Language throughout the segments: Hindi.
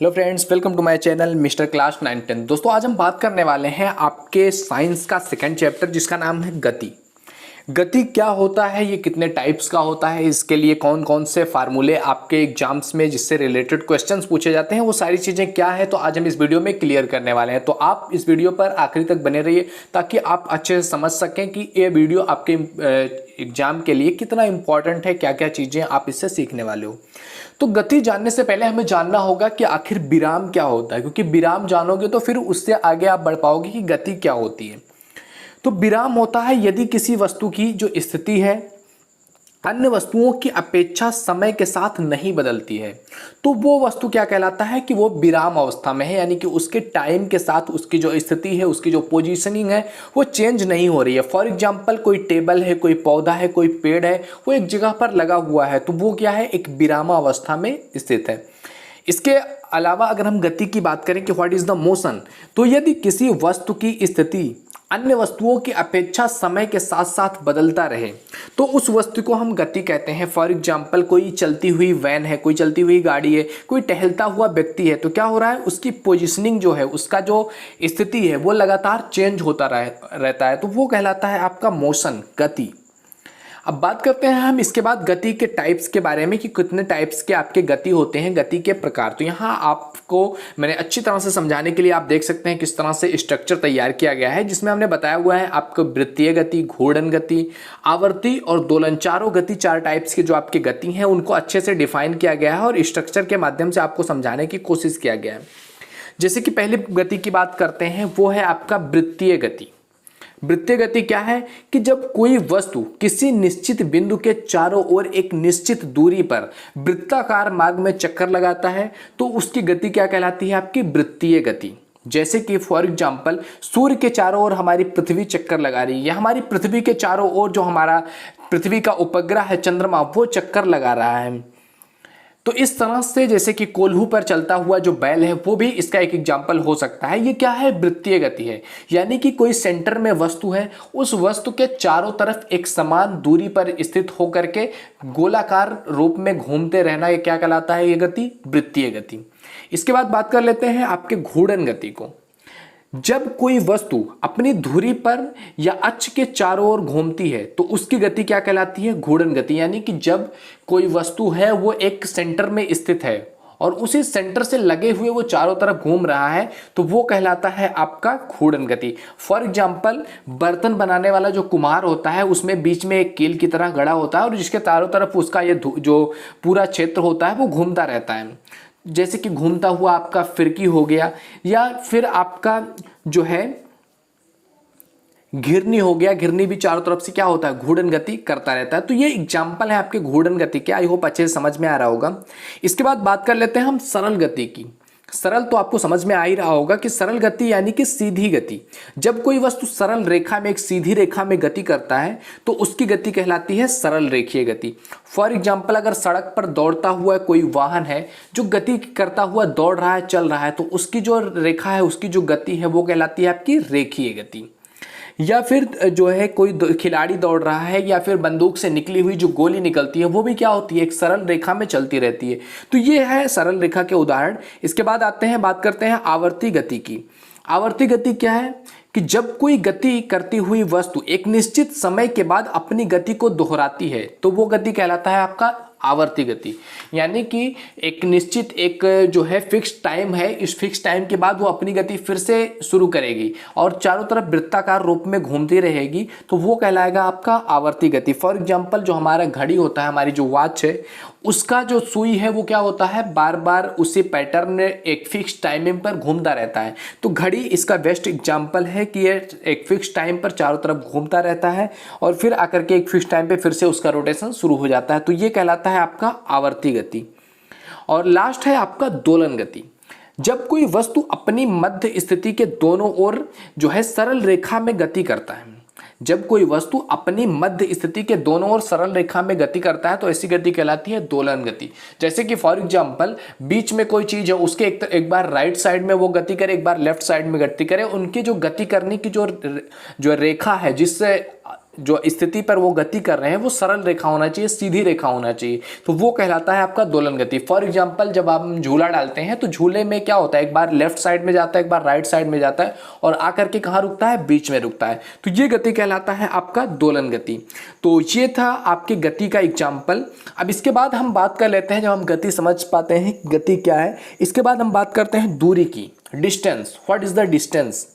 Hello friends, welcome to my channel mister class 9-10। दोस्तों, आज हम बात करने वाले हैं आपके साइंस का सेकंड चैप्टर जिसका नाम है गति। गति क्या होता है, ये कितने टाइप्स का होता है, इसके लिए कौन कौन से फार्मूले आपके एग्जाम्स में जिससे रिलेटेड क्वेश्चंस पूछे जाते हैं, वो सारी चीज़ें क्या है, तो आज हम इस वीडियो में क्लियर करने वाले हैं। तो आप इस वीडियो पर आखिरी तक बने रहिए ताकि आप अच्छे से समझ सकें कि ये वीडियो आपके एग्जाम के लिए कितना इंपॉर्टेंट है, क्या क्या चीज़ें आप इससे सीखने वाले हो। तो गति जानने से पहले हमें जानना होगा कि आखिर विराम क्या होता है, क्योंकि विराम जानोगे तो फिर उससे आगे आप बढ़ पाओगे कि गति क्या होती है। तो विराम होता है यदि किसी वस्तु की जो स्थिति है अन्य वस्तुओं की अपेक्षा समय के साथ नहीं बदलती है, तो वो वस्तु क्या कहलाता है कि वो विराम अवस्था में है, यानी कि उसके टाइम के साथ उसकी जो स्थिति है, उसकी जो पोजीशनिंग है वो चेंज नहीं हो रही है। फॉर एग्जांपल, कोई टेबल है, कोई पौधा है, कोई पेड़ है, वो एक जगह पर लगा हुआ है, तो वो क्या है, एक विराम अवस्था में स्थित है। इसके अलावा अगर हम गति की बात करें कि व्हाट इज द मोशन, तो यदि किसी वस्तु की स्थिति अन्य वस्तुओं की अपेक्षा समय के साथ साथ बदलता रहे तो उस वस्तु को हम गति कहते हैं। फॉर एग्जाम्पल, कोई चलती हुई वैन है, कोई चलती हुई गाड़ी है, कोई टहलता हुआ व्यक्ति है, तो क्या हो रहा है, उसकी पोजीशनिंग जो है, उसका जो स्थिति है वो लगातार चेंज होता रहता है, तो वो कहलाता है आपका मोशन, गति। अब बात करते हैं हम इसके बाद गति के टाइप्स के बारे में कि कितने टाइप्स के आपके गति होते हैं, गति के प्रकार। तो यहाँ आपको मैंने अच्छी तरह से समझाने के लिए आप देख सकते हैं किस तरह से स्ट्रक्चर तैयार किया गया है, जिसमें हमने बताया हुआ है आपको वृत्तीय गति, घूर्णन गति, आवर्ती और दोलन, चारों गति, चार टाइप्स की जो आपकी गति हैं उनको अच्छे से डिफाइन किया गया है और स्ट्रक्चर के माध्यम से आपको समझाने की कोशिश किया गया है। जैसे कि पहली गति की बात करते हैं, वो है आपका वृत्तीय गति। वृत्तीय गति क्या है कि जब कोई वस्तु किसी निश्चित बिंदु के चारों ओर एक निश्चित दूरी पर वृत्ताकार मार्ग में चक्कर लगाता है तो उसकी गति क्या कहलाती है, आपकी वृत्तीय गति। जैसे कि फॉर एग्जांपल, सूर्य के चारों ओर हमारी पृथ्वी चक्कर लगा रही है, या हमारी पृथ्वी के चारों ओर जो हमारा पृथ्वी का उपग्रह है चंद्रमा, वो चक्कर लगा रहा है। तो इस तरह से जैसे कि कोल्हू पर चलता हुआ जो बैल है वो भी इसका एक एग्जाम्पल हो सकता है। ये क्या है, वृत्तीय गति है, यानी कि कोई सेंटर में वस्तु है, उस वस्तु के चारों तरफ एक समान दूरी पर स्थित होकर के गोलाकार रूप में घूमते रहना, ये क्या कहलाता है, ये गति वृत्तीय गति। इसके बाद बात कर लेते हैं आपके घूर्णन गति को। जब कोई वस्तु अपनी धुरी पर या अक्ष के चारों ओर घूमती है तो उसकी गति क्या कहलाती है, घूर्णन गति। यानी कि जब कोई वस्तु है वो एक सेंटर में स्थित है और उसी सेंटर से लगे हुए वो चारों तरफ घूम रहा है तो वो कहलाता है आपका घूर्णन गति। फॉर एग्जाम्पल, बर्तन बनाने वाला जो कुम्हार होता है उसमें बीच में एक कील की तरह गड़ा होता है और जिसके चारों तरफ उसका ये जो पूरा क्षेत्र होता है वो घूमता रहता है। जैसे कि घूमता हुआ आपका फिरकी हो गया, या फिर आपका जो है घिरनी हो गया, घिरनी भी चारों तरफ से क्या होता है, घूर्णन गति करता रहता है। तो ये एग्जाम्पल है आपके घूर्णन गति के। आई होप अच्छे से समझ में आ रहा होगा। इसके बाद बात कर लेते हैं हम सरल गति की। सरल तो आपको समझ में आ ही रहा होगा कि सरल गति यानी कि सीधी गति। जब कोई वस्तु सरल रेखा में, एक सीधी रेखा में गति करता है तो उसकी गति कहलाती है सरल रेखीय गति। फॉर एग्जाम्पल, अगर सड़क पर दौड़ता हुआ कोई वाहन है जो गति करता हुआ दौड़ रहा है, चल रहा है, तो उसकी जो रेखा है, उसकी जो गति है वो कहलाती है आपकी रेखीय गति। या फिर जो है कोई खिलाड़ी दौड़ रहा है या फिर बंदूक से निकली हुई जो गोली निकलती है वो भी क्या होती है, एक सरल रेखा में चलती रहती है। तो ये है सरल रेखा के उदाहरण। इसके बाद आते हैं, बात करते हैं आवर्ती गति की। आवर्ती गति क्या है कि जब कोई गति करती हुई वस्तु एक निश्चित समय के बाद अपनी गति को दोहराती है तो वो गति कहलाता है आपका आवर्ती गति। यानी कि एक निश्चित एक जो है फिक्स टाइम है, इस फिक्स टाइम के बाद वो अपनी गति फिर से शुरू करेगी और चारों तरफ वृत्ताकार रूप में घूमती रहेगी, तो वो कहलाएगा आपका आवर्ती गति। फॉर एग्जांपल, जो हमारा घड़ी होता है, हमारी जो वॉच है, उसका जो सुई है वो क्या होता है, बार बार उसी पैटर्न में एक फिक्स टाइमिंग पर घूमता रहता है। तो घड़ी इसका बेस्ट एग्जाम्पल है कि ये एक फिक्स टाइम पर चारों तरफ घूमता रहता है और फिर आकर के एक फिक्स टाइम पे फिर से उसका रोटेशन शुरू हो जाता है। तो ये कहलाता है आपका आवर्ती गति। और लास्ट है आपका दोलन गति। जब कोई वस्तु अपनी मध्य स्थिति के दोनों ओर जो है सरल रेखा में गति करता है, जब कोई वस्तु अपनी मध्य स्थिति के दोनों ओर सरल रेखा में गति करता है तो ऐसी गति कहलाती है दोलन गति। जैसे कि फॉर एग्जांपल, बीच में कोई चीज है, उसके एक बार राइट साइड में वो गति करे, एक बार लेफ्ट साइड में गति करे, उनकी जो गति करने की जो रेखा है, जिससे जो स्थिति पर वो गति कर रहे हैं वो सरल रेखा होना चाहिए, सीधी रेखा होना चाहिए, तो वो कहलाता है आपका दोलन गति। फॉर एग्जांपल जब आप झूला डालते हैं तो झूले में क्या होता है, एक बार लेफ्ट साइड में जाता है, एक बार राइट साइड में जाता है और आकर के कहाँ रुकता है, बीच में रुकता है, तो ये गति कहलाता है आपका दोलन गति। तो ये था आपकी गति का एग्जाम्पल। अब इसके बाद हम बात कर लेते हैं, जब हम गति समझ पाते हैं गति क्या है, इसके बाद हम बात करते हैं दूरी की, distance. What is the distance?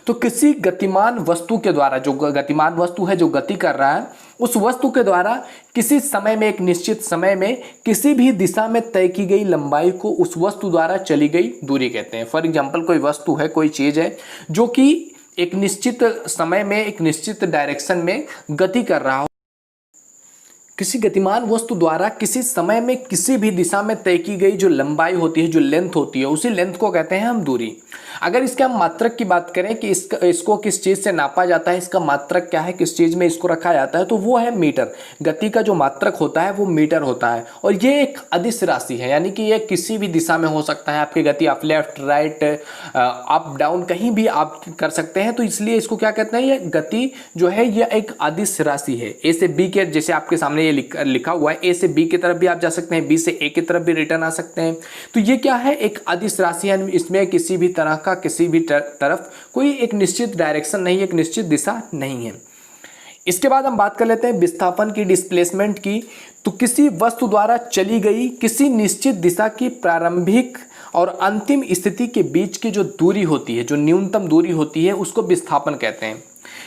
तो किसी गतिमान वस्तु के द्वारा, जो गतिमान वस्तु है जो गति कर रहा है, उस वस्तु के द्वारा किसी समय में, एक निश्चित समय में किसी भी दिशा में तय की गई लंबाई को उस वस्तु द्वारा चली गई दूरी कहते हैं। फॉर एग्जांपल कोई वस्तु है, कोई चीज है जो कि एक निश्चित समय में एक निश्चित डायरेक्शन में गति कर रहा हो, किसी गतिमान वस्तु द्वारा किसी समय में किसी भी दिशा में तय की गई जो लंबाई होती है, जो लेंथ होती है, उसी लेंथ को कहते हैं हम दूरी। अगर इसके हम मात्रक की बात करें कि इसको किस चीज़ से नापा जाता है, इसका मात्रक क्या है, किस चीज़ में इसको रखा जाता है, तो वो है मीटर। गति का जो मात्रक होता है वो मीटर होता है और ये एक अदिश राशि है, यानी कि ये किसी भी दिशा में हो सकता है। आपकी गति आप लेफ्ट राइट अप डाउन कहीं भी आप कर सकते हैं, तो इसलिए इसको क्या कहते हैं, ये गति जो है ये एक अदिश राशि है। ए से बी के, जैसे आपके सामने ये लिखा हुआ है, ए से बी की तरफ भी आप जा सकते हैं, बी से ए की तरफ भी रिटर्न आ सकते हैं। तो ये क्या है, एक अदिश राशि है, इसमें किसी भी तरह का किसी भी तरफ कोई एक निश्चित डायरेक्शन नहीं, एक निश्चित दिशा नहीं है। इसके बाद हम बात कर लेते हैं विस्थापन की, डिस्प्लेसमेंट की। तो किसी वस्तु द्वारा चली गई किसी निश्चित दिशा की प्रारंभिक और अंतिम स्थिति के बीच की जो दूरी होती है, जो न्यूनतम दूरी होती है, उसको विस्थापन कहते हैं।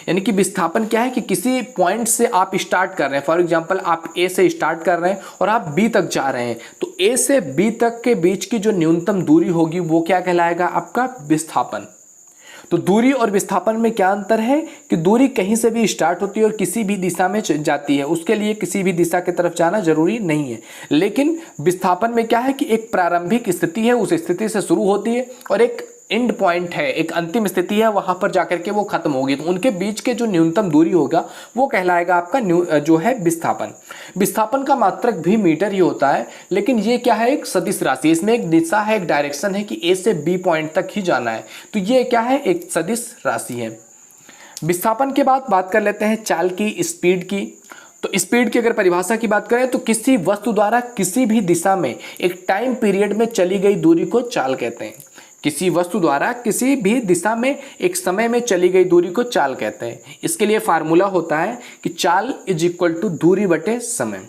यानी कि विस्थापन क्या है कि किसी पॉइंट से आप स्टार्ट कर रहे हैं, फॉर एग्जांपल आप ए से स्टार्ट कर रहे हैं और आप बी तक जा रहे हैं, तो ए से बी तक के बीच की जो न्यूनतम दूरी होगी वो क्या कहलाएगा, आपका विस्थापन। तो दूरी और विस्थापन में क्या अंतर है कि दूरी कहीं से भी स्टार्ट होती है और किसी भी दिशा में जाती है, उसके लिए किसी भी दिशा की तरफ जाना जरूरी नहीं है। लेकिन विस्थापन में क्या है कि एक प्रारंभिक स्थिति है, उस स्थिति से शुरू होती है और एक एंड पॉइंट है, एक अंतिम स्थिति है, वहां पर जाकर के वो खत्म होगी, तो उनके बीच के जो न्यूनतम दूरी होगा वो कहलाएगा आपका जो है विस्थापन। विस्थापन का मात्रक भी मीटर ही होता है, लेकिन ये क्या है, एक सदिश राशि, इसमें एक दिशा है, एक डायरेक्शन है कि ए से बी पॉइंट तक ही जाना है, तो ये क्या है, एक सदिश राशि है। विस्थापन के बाद बात कर लेते हैं चाल की, स्पीड की। तो स्पीड की अगर परिभाषा की बात करें तो किसी वस्तु द्वारा किसी भी दिशा में एक टाइम पीरियड में चली गई दूरी को चाल कहते हैं। किसी वस्तु द्वारा किसी भी दिशा में एक समय में चली गई दूरी को चाल कहते हैं। इसके लिए फार्मूला होता है कि चाल इज इक्वल टू दूरी बटे समय।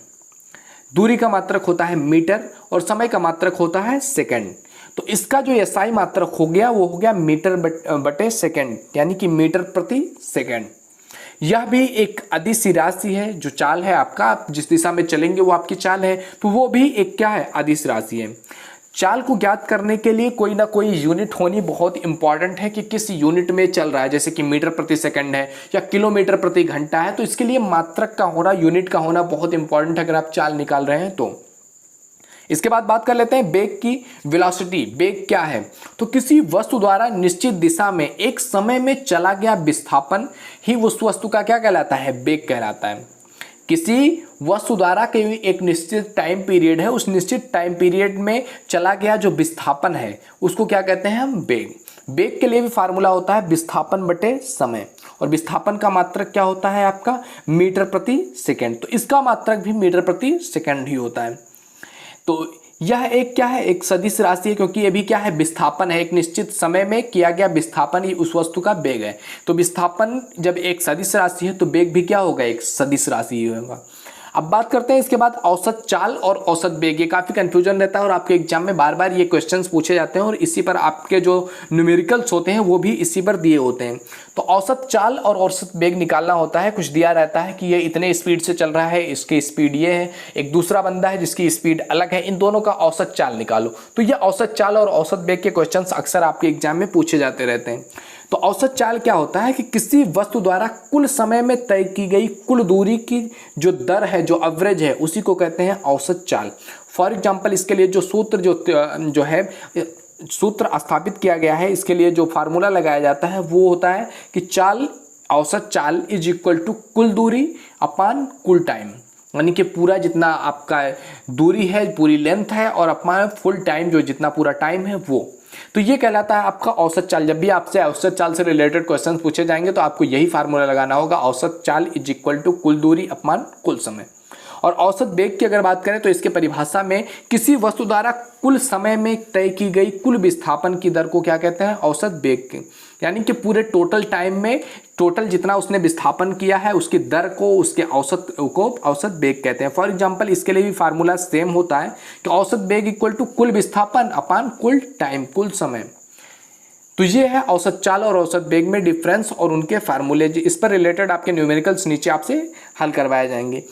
दूरी का मात्रक होता है मीटर और समय का मात्रक होता है सेकंड। तो इसका जो एसआई मात्रक हो गया वो हो गया मीटर बटे सेकंड, यानी कि मीटर प्रति सेकंड। यह भी एक अदिश राशि है, जो चाल है आपका, आप जिस दिशा में चलेंगे वो आपकी चाल है, तो वो भी एक क्या है, अदिश राशि है। चाल को ज्ञात करने के लिए कोई ना कोई यूनिट होनी बहुत इंपॉर्टेंट है कि किस यूनिट में चल रहा है, जैसे कि मीटर प्रति सेकंड है या किलोमीटर प्रति घंटा है, तो इसके लिए मात्रक का होना, यूनिट का होना बहुत इंपॉर्टेंट है अगर आप चाल निकाल रहे हैं तो। इसके बाद बात कर लेते हैं बेग की, वेलोसिटी। बेग क्या है, तो किसी वस्तु द्वारा निश्चित दिशा में एक समय में चला गया विस्थापन ही उस वस्तु का क्या कहलाता है, बेग कहलाता है। किसी वस्तु द्वारा के एक निश्चित टाइम पीरियड है, उस निश्चित टाइम पीरियड में चला गया जो विस्थापन है उसको क्या कहते हैं हम, बेग। बेग के लिए भी फार्मूला होता है विस्थापन बटे समय, और विस्थापन का मात्रक क्या होता है आपका, मीटर प्रति सेकंड। तो इसका मात्रक भी मीटर प्रति सेकंड ही होता है। तो यह एक क्या है, एक सदिश राशि है, क्योंकि ये भी क्या है, विस्थापन है, एक निश्चित समय में किया गया विस्थापन ही उस वस्तु का बेग है। तो विस्थापन जब एक सदिश राशि है तो बेग भी क्या होगा, एक सदिश राशि ही होगा। अब बात करते हैं इसके बाद औसत चाल और औसत बेग। ये काफ़ी कंफ्यूजन रहता है और आपके एग्जाम में बार बार ये क्वेश्चंस पूछे जाते हैं और इसी पर आपके जो न्यूमेरिकल्स होते हैं वो भी इसी पर दिए होते हैं। तो औसत चाल और औसत बेग निकालना होता है, कुछ दिया रहता है कि ये इतने स्पीड से चल रहा है, इसकी स्पीड ये है, एक दूसरा बंदा है जिसकी स्पीड अलग है, इन दोनों का औसत चाल निकालो। तो ये औसत चाल और औसत बेग के क्वेश्चन अक्सर आपके एग्जाम में पूछे जाते रहते हैं। तो औसत चाल क्या होता है कि किसी वस्तु द्वारा कुल समय में तय की गई कुल दूरी की जो दर है, जो एवरेज है, उसी को कहते हैं औसत चाल। फॉर एग्जांपल इसके लिए जो सूत्र जो है सूत्र स्थापित किया गया है, इसके लिए जो फार्मूला लगाया जाता है वो होता है कि चाल, औसत चाल इज इक्वल टू कुल दूरी अपान कुल टाइम, यानी कि पूरा जितना आपका दूरी है, पूरी लेंथ है, और अपना फुल टाइम जो जितना पूरा टाइम है वो। तो ये कहलाता है आपका औसत चाल। जब भी आपसे औसत चाल से रिलेटेड क्वेश्चन पूछे जाएंगे तो आपको यही फार्मूला लगाना होगा, औसत चाल इज इक्वल टू कुल दूरी अपमान कुल समय। और औसत वेग की अगर बात करें तो इसके परिभाषा में किसी वस्तु द्वारा कुल समय में तय की गई कुल विस्थापन की दर को क्या कहते हैं, औसत वेग। यानी कि पूरे टोटल टाइम में टोटल जितना उसने विस्थापन किया है उसकी दर को, उसके औसत को औसत वेग कहते हैं। फॉर एग्जांपल इसके लिए भी फार्मूला सेम होता है कि औसत वेग इक्वल टू कुल विस्थापन अपान कुल टाइम, कुल समय। तो ये है औसत चाल और औसत वेग में डिफरेंस और उनके फार्मूले। इस पर रिलेटेड आपके न्यूमेरिकल्स नीचे आपसे हल करवाए जाएंगे।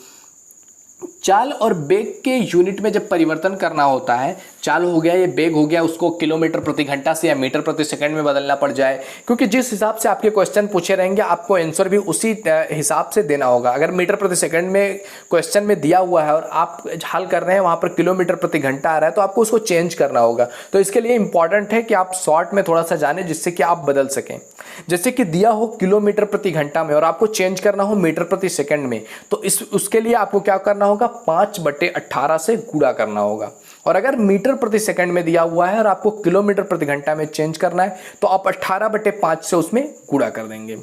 चाल और वेग के यूनिट में जब परिवर्तन करना होता है, चाल हो गया, ये वेग हो गया, उसको किलोमीटर प्रति घंटा से या मीटर प्रति सेकंड में बदलना पड़ जाए, क्योंकि जिस हिसाब से आपके क्वेश्चन पूछे रहेंगे आपको आंसर भी उसी हिसाब से देना होगा। अगर मीटर प्रति सेकंड में क्वेश्चन में दिया हुआ है और आप हल कर रहे हैं वहाँ पर किलोमीटर प्रति घंटा आ रहा है तो आपको उसको चेंज करना होगा। तो इसके लिए इंपॉर्टेंट है कि आप शॉर्ट में थोड़ा सा जाने जिससे कि आप बदल सकें। जैसे कि दिया हो किलोमीटर प्रति घंटा में और आपको चेंज करना हो मीटर प्रति सेकंड में, तो उसके लिए आपको क्या करना होगा, 5/18 से गुणा करना होगा। और अगर मीटर प्रति सेकंड में दिया हुआ है और आपको किलोमीटर प्रति घंटा में चेंज करना है तो आप 18/5 से उसमें गुणा कर देंगे।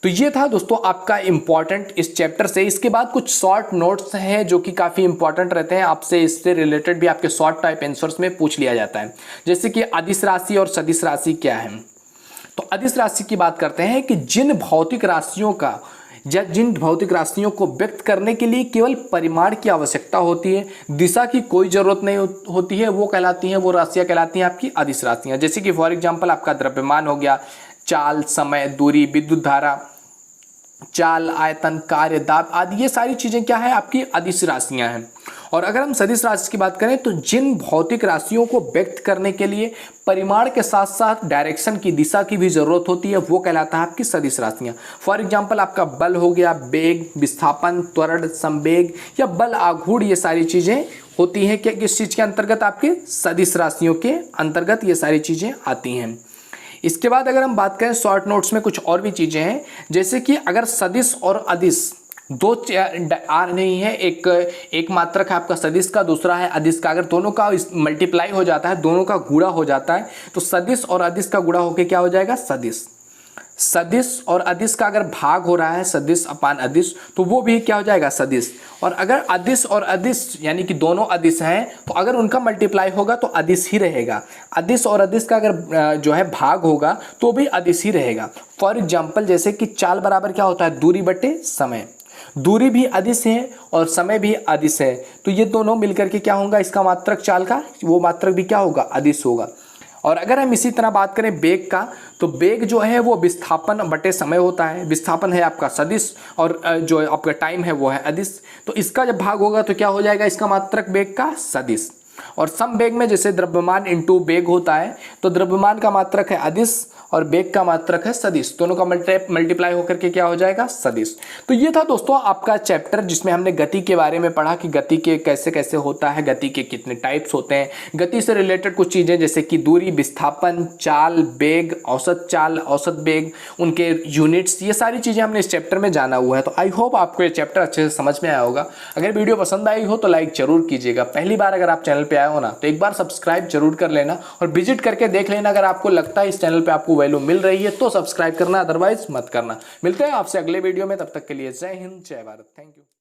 तो ये था दोस्तों आपका इंपॉर्टेंट इस चैप्टर से। इसके बाद कुछ शॉर्ट नोट्स हैं जो कि काफ़ी इंपॉर्टेंट रहते हैं, आपसे इससे रिलेटेड भी आपके शॉर्ट टाइप आंसर्स में पूछ लिया जाता है। जैसे कि अदिश राशि और सदिश राशि क्या है। तो अदिश राशि की बात करते हैं कि जिन भौतिक राशियों को व्यक्त करने के लिए केवल परिमाण की आवश्यकता होती है, दिशा की कोई जरूरत नहीं होती है, वो कहलाती हैं, वो राशियां कहलाती हैं आपकी अदिश राशियां। जैसे कि फॉर एग्जांपल आपका द्रव्यमान हो गया, चाल, समय, दूरी, विद्युत धारा, चाल, आयतन, कार्य, दाब आदि, ये सारी चीजें क्या है, आपकी अदिश राशियां हैं। और अगर हम सदिश राशि की बात करें तो जिन भौतिक राशियों को व्यक्त करने के लिए परिमाण के साथ साथ डायरेक्शन की, दिशा की भी जरूरत होती है, वो कहलाता है आपकी सदिश राशियां। फॉर एग्जांपल आपका बल हो गया, वेग, विस्थापन, त्वरण, संवेग या बल आघूर्ण, ये सारी चीजें होती हैं कि किस चीज के अंतर्गत, आपके सदिश राशियों के अंतर्गत ये सारी चीजें आती हैं। इसके बाद अगर हम बात करें शॉर्ट नोट्स में कुछ और भी चीजें हैं, जैसे कि अगर सदिश और अदिश दो आर नहीं है, एक मात्रक है आपका सदिश का, दूसरा है अदिश का, अगर दोनों का मल्टीप्लाई हो जाता है, दोनों का गुणा हो जाता है तो सदिश और अदिश का गुणा होके क्या हो जाएगा, सदिश। सदिश और अदिश का अगर भाग हो रहा है सदिश अपान अदिश तो वो भी क्या हो जाएगा, सदिश। और अगर अदिश और अदिश यानी कि दोनों अदिश हैं तो अगर उनका मल्टीप्लाई होगा तो अदिश ही रहेगा। अदिश और अदिश का अगर जो है भाग होगा तो भी अदिश ही रहेगा। फॉर एग्जाम्पल जैसे कि चाल बराबर क्या होता है, दूरी बटे समय। दूरी भी अदिश है और समय भी अदिश है, तो ये दोनों मिलकर के क्या होगा, इसका मात्रक चाल का वो मात्रक भी क्या होगा, अदिश होगा। और अगर हम इसी तरह बात करें वेग का, तो वेग जो है वो विस्थापन बटे समय होता है। विस्थापन है आपका सदिश और जो आपका टाइम है वो है अदिश, तो इसका जब भाग होगा तो क्या हो जाएगा, इसका मात्रक वेग का सदिश। और समवेग में जैसे द्रव्यमान इंटू वेग होता है तो द्रव्यमान का मात्रक है अदिश और वेग का मात्रक है सदिश, दोनों का मल्टीप्लाई होकर के क्या हो जाएगा, सदिश। तो ये था दोस्तों आपका चैप्टर जिसमें हमने गति के बारे में पढ़ा कि गति के कैसे कैसे होता है, गति के कितने टाइप्स होते हैं, गति से रिलेटेड कुछ चीज़ें जैसे कि दूरी, विस्थापन, चाल, वेग, औसत चाल, औसत वेग, उनके यूनिट्स, ये सारी चीज़ें हमने इस चैप्टर में जाना हुआ है। तो आई होप आपको ये चैप्टर अच्छे से समझ में आया होगा। अगर वीडियो पसंद आई हो तो लाइक जरूर कीजिएगा। पहली बार अगर आप चैनल पे आए हो ना तो एक बार सब्सक्राइब जरूर कर लेना और विजिट करके देख लेना। अगर आपको लगता है इस चैनल पे आपको वैल्यू मिल रही है तो सब्सक्राइब करना, अदरवाइज मत करना। मिलते हैं आपसे अगले वीडियो में, तब तक के लिए जय हिंद, जय भारत, थैंक यू।